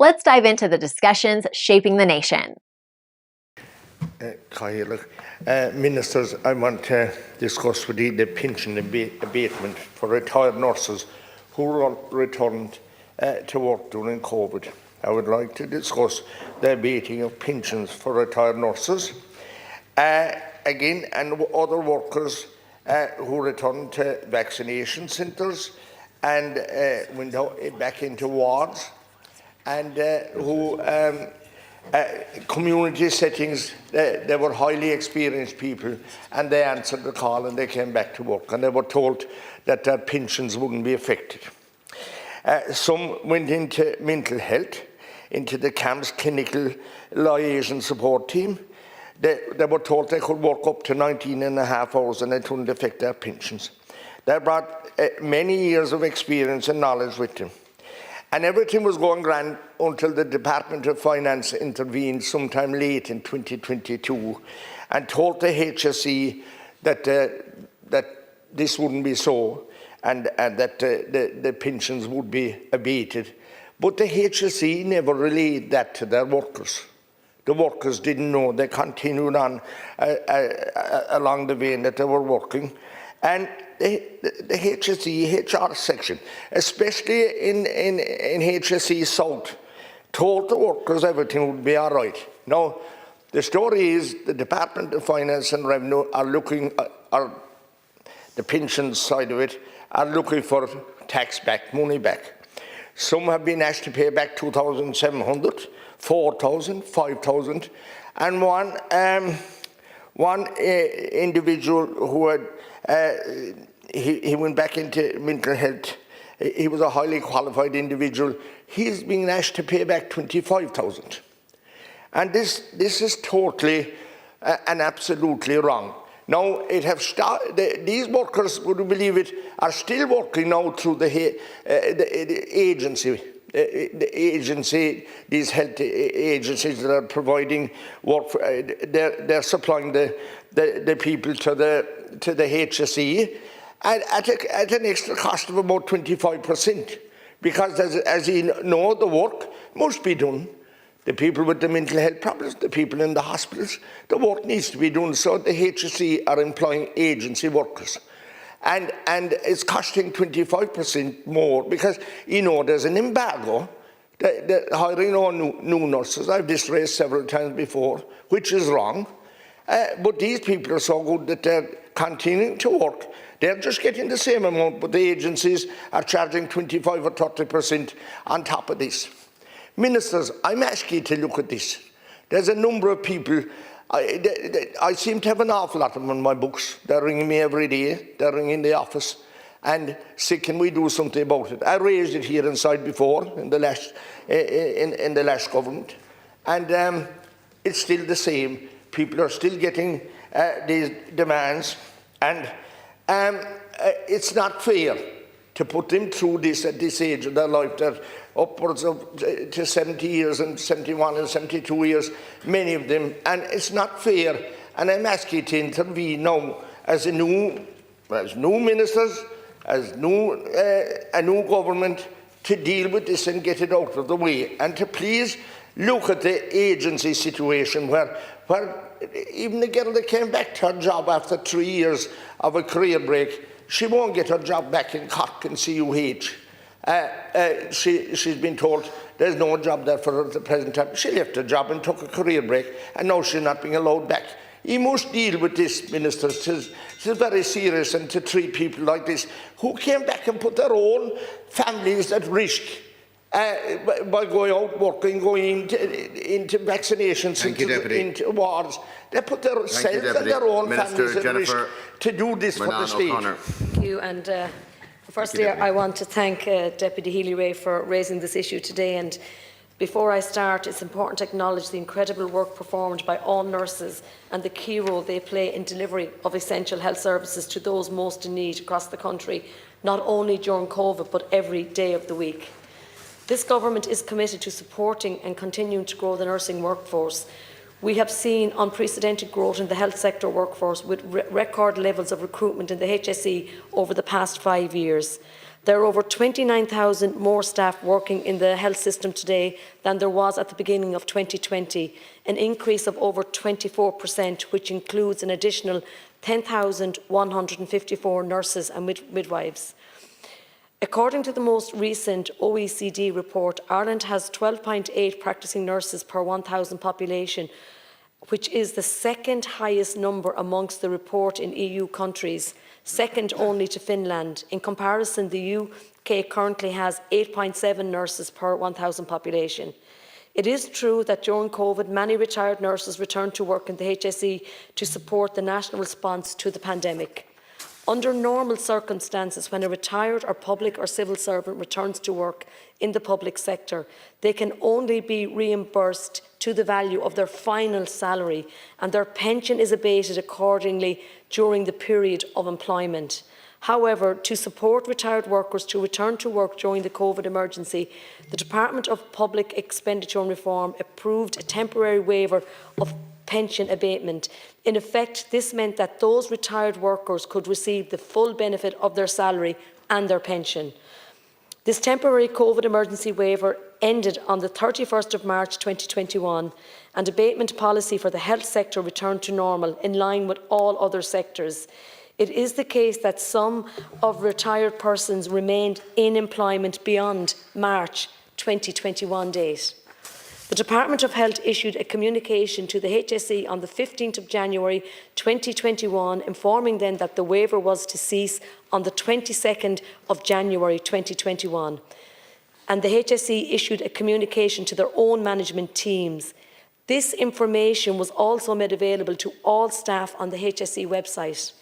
Let's dive into the discussions shaping the nation. Ministers, I want to discuss with you the pension abatement for retired nurses who returned to work during COVID. I would like to discuss the abating of pensions for retired nurses, again, and other workers who returned to vaccination centres and went back into wards, and who community settings, they were highly experienced people, and they answered the call and they came back to work, and they were told that their pensions wouldn't be affected. Some went into mental health, into the camp's clinical liaison support team. They were told they could work up to 19.5 hours and it wouldn't affect their pensions. They brought many years of experience and knowledge with them. And everything was going grand until the Department of Finance intervened sometime late in 2022 and told the HSE that this wouldn't be so, and that the pensions would be abated. But the HSE never relayed that to their workers. The workers didn't know. They continued on along the vein that they were working. And the HSE HR section, especially in HSE South, told the workers everything would be all right. Now, the story is the Department of Finance and Revenue are looking, the pension side of it, are looking for tax back, money back. Some have been asked to pay back 2,700, 4,000, 5,000, and one individual who had he went back into mental health. He was a highly qualified individual. He's being asked to pay back 25,000, and this is totally and absolutely wrong. Now, it have started. These workers, would you believe it, are still working now through the agency. These health agencies that are providing work, they're supplying the people to the HSE at an extra cost of about 25%, because as you know, the work must be done. The people with the mental health problems, the people in the hospitals, the work needs to be done. So the HSE are employing agency workers. And it's costing 25% more because, you know, there's an embargo. The hiring on new nurses, I've this raised several times before, which is wrong. But these people are so good that they're continuing to work. They're just getting the same amount, but the agencies are charging 25 or 30% on top of this. Ministers, I'm asking you to look at this. There's a number of people. I seem to have an awful lot of them in my books. They're ringing me every day. They're ringing the office and say, can we do something about it? I raised it here inside before in the last government, and it's still the same. People are still getting these demands, and it's not fair to put them through this at this age of their life. They're upwards of to 70 years and 71 and 72 years, many of them, and it's not fair. And I'm asking you to intervene now as new ministers, as a new government, to deal with this and get it out of the way, and to please look at the agency situation where even the girl that came back to her job after 3 years of a career break, she won't get her job back in Cork and CUH. She's been told there's no job there for her at the present time. She left her job and took a career break, and now she's not being allowed back. You must deal with this, ministers. It's very serious, and to treat people like this, who came back and put their own families at risk by going out working, going into vaccinations, into wards. They put themselves and their own families at risk to do this for the state. Thank you. And firstly, I want to thank Deputy Healy-Rae for raising this issue today. And before I start, it's important to acknowledge the incredible work performed by all nurses and the key role they play in delivery of essential health services to those most in need across the country, not only during COVID, but every day of the week. This government is committed to supporting and continuing to grow the nursing workforce. We have seen unprecedented growth in the health sector workforce with record levels of recruitment in the HSE over the past 5 years. There are over 29,000 more staff working in the health system today than there was at the beginning of 2020, an increase of over 24%, which includes an additional 10,154 nurses and midwives. According to the most recent OECD report, Ireland has 12.8 practising nurses per 1,000 population, which is the second highest number amongst the report in EU countries, second only to Finland. In comparison, the UK currently has 8.7 nurses per 1,000 population. It is true that during COVID, many retired nurses returned to work in the HSE to support the national response to the pandemic. Under normal circumstances, when a retired or public or civil servant returns to work in the public sector, they can only be reimbursed to the value of their final salary, and their pension is abated accordingly during the period of employment. However, to support retired workers to return to work during the COVID emergency, the Department of Public Expenditure and Reform approved a temporary waiver of pension abatement. In effect, this meant that those retired workers could receive the full benefit of their salary and their pension. This temporary COVID emergency waiver ended on the 31st of March 2021, and abatement policy for the health sector returned to normal in line with all other sectors. It is the case that some of retired persons remained in employment beyond March 2021 date. The Department of Health issued a communication to the HSE on the 15th of January 2021, informing them that the waiver was to cease on the 22nd of January 2021. And the HSE issued a communication to their own management teams. This information was also made available to all staff on the HSE website.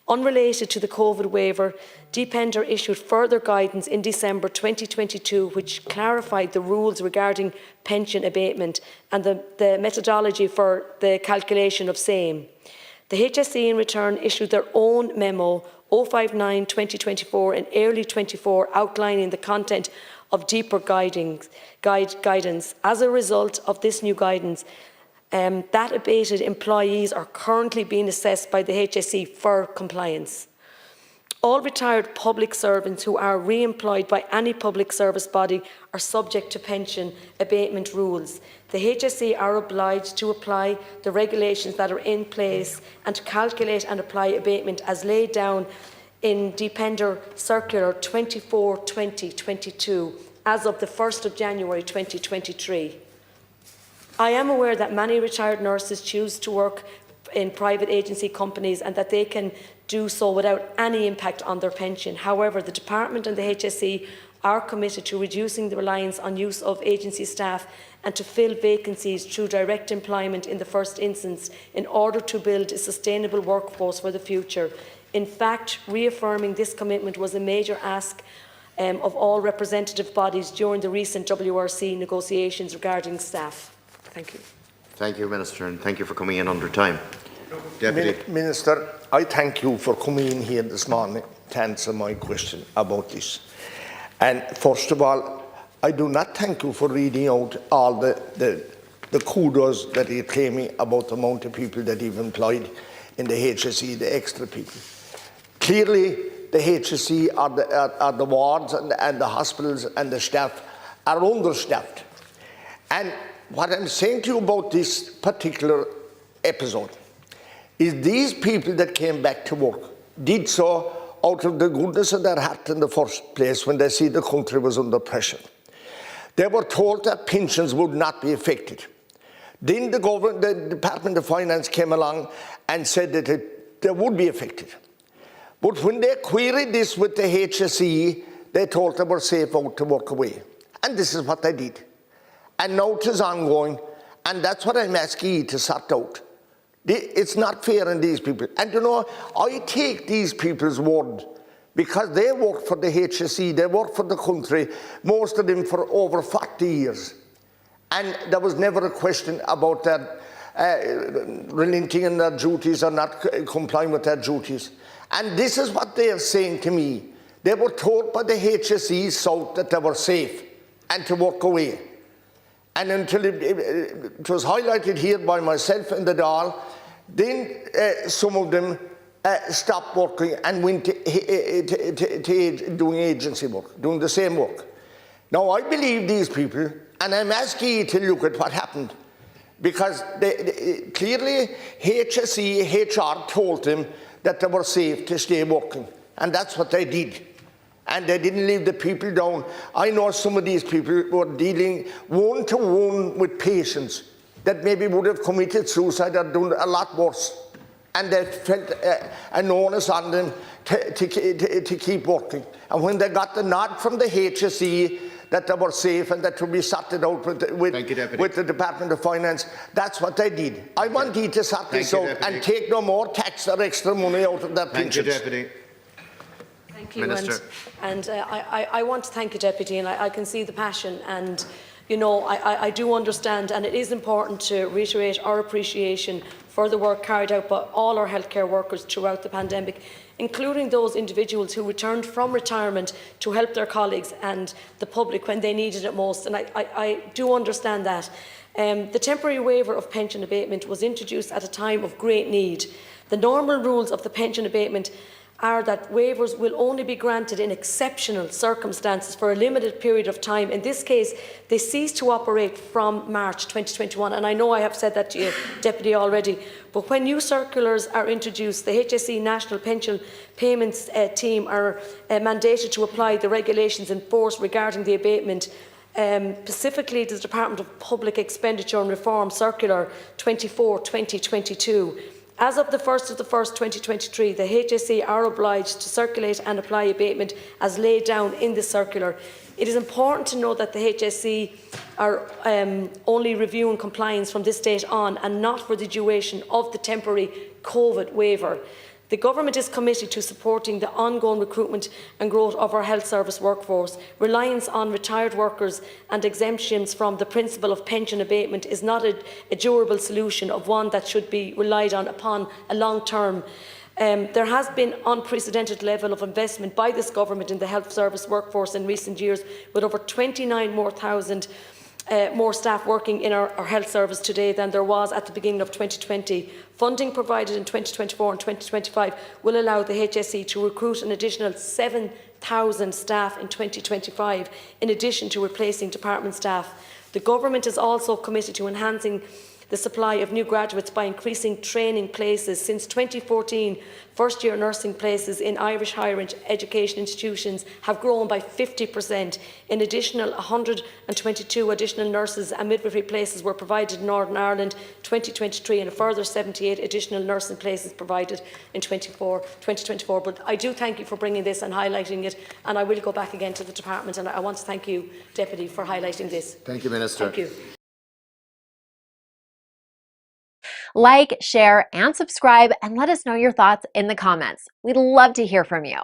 Unrelated to the COVID waiver, DPENDR issued further guidance in December 2022, which clarified the rules regarding pension abatement and the methodology for the calculation of same. The HSE in return issued their own memo 059/2024 in early 24, outlining the content of deeper guidance. As a result of this new guidance, that abated employees are currently being assessed by the HSE for compliance. All retired public servants who are re-employed by any public service body are subject to pension abatement rules. The HSE are obliged to apply the regulations that are in place and to calculate and apply abatement as laid down in DPENDR Circular 24/2022 as of the 1st of January 2023. I am aware that many retired nurses choose to work in private agency companies and that they can do so without any impact on their pension. However, the Department and the HSE are committed to reducing the reliance on use of agency staff and to fill vacancies through direct employment in the first instance in order to build a sustainable workforce for the future. In fact, reaffirming this commitment was a major ask of all representative bodies during the recent WRC negotiations regarding staff. Thank you. Thank you, Minister, and thank you for coming in under time. Deputy. Minister, I thank you for coming in here this morning to answer my question about this. And first of all, I do not thank you for reading out all the kudos that you're claiming about the amount of people that you've employed in the HSE, the extra people. Clearly, the HSE are the wards and the hospitals and the staff are understaffed. And what I'm saying to you about this particular episode is these people that came back to work did so out of the goodness of their heart in the first place when they see the country was under pressure. They were told that pensions would not be affected. Then the Department of Finance came along and said that they would be affected. But when they queried this with the HSE, they told they were safe out to work away. And this is what they did. And now it is ongoing, and that's what I'm asking you to sort out. It's not fair on these people. And you know, I take these people's word because they work for the HSE, they work for the country, most of them for over 40 years. And there was never a question about their relenting in their duties or not complying with their duties. And this is what they are saying to me. They were told by the HSE South that they were safe and to walk away. And until it was highlighted here by myself and the Dáil, then some of them stopped working and went to doing agency work, doing the same work. Now, I believe these people, and I'm asking you to look at what happened, because clearly HSE, HR told them that they were safe to stay working, and that's what they did. And they didn't leave the people down. I know some of these people were dealing one-to-one with patients that maybe would have committed suicide or done a lot worse. And they felt an onus on them to keep working. And when they got the nod from the HSE that they were safe and that would be sorted out with the Department of Finance, that's what they did. I want you to sort this out and take no more tax or extra money out of their pensions. Thank you, Deputy. Thank you, and I want to thank you, Deputy, and I can see the passion, and you know, I do understand, and it is important to reiterate our appreciation for the work carried out by all our healthcare workers throughout the pandemic, including those individuals who returned from retirement to help their colleagues and the public when they needed it most, and I do understand that. The temporary waiver of pension abatement was introduced at a time of great need. The normal rules of the pension abatement are that waivers will only be granted in exceptional circumstances for a limited period of time. In this case, they cease to operate from March 2021. And I know I have said that to you, Deputy, already. But when new circulars are introduced, the HSE National Pension Payments Team are mandated to apply the regulations in force regarding the abatement. Specifically, the Department of Public Expenditure and Reform Circular 24/2022. As of the 1st of the 1st, 2023, the HSE are obliged to circulate and apply abatement as laid down in the circular. It is important to note that the HSE are only reviewing compliance from this date on and not for the duration of the temporary COVID waiver. The Government is committed to supporting the ongoing recruitment and growth of our health service workforce. Reliance on retired workers and exemptions from the principle of pension abatement is not a durable solution, of one that should be relied on upon a long term. There has been unprecedented level of investment by this Government in the health service workforce in recent years, with over 29,000 more staff working in our health service today than there was at the beginning of 2020. Funding provided in 2024 and 2025 will allow the HSE to recruit an additional 7,000 staff in 2025, in addition to replacing department staff. The Government is also committed to enhancing the supply of new graduates by increasing training places. Since 2014, first-year nursing places in Irish higher education institutions have grown by 50%. In addition, 122 additional nurses and midwifery places were provided in Northern Ireland 2023, and a further 78 additional nursing places provided in 2024. But I do thank you for bringing this and highlighting it, and I will go back again to the department, and I want to thank you, Deputy, for highlighting this. Thank you, Minister. Thank you. Like, share, and subscribe, and let us know your thoughts in the comments. We'd love to hear from you.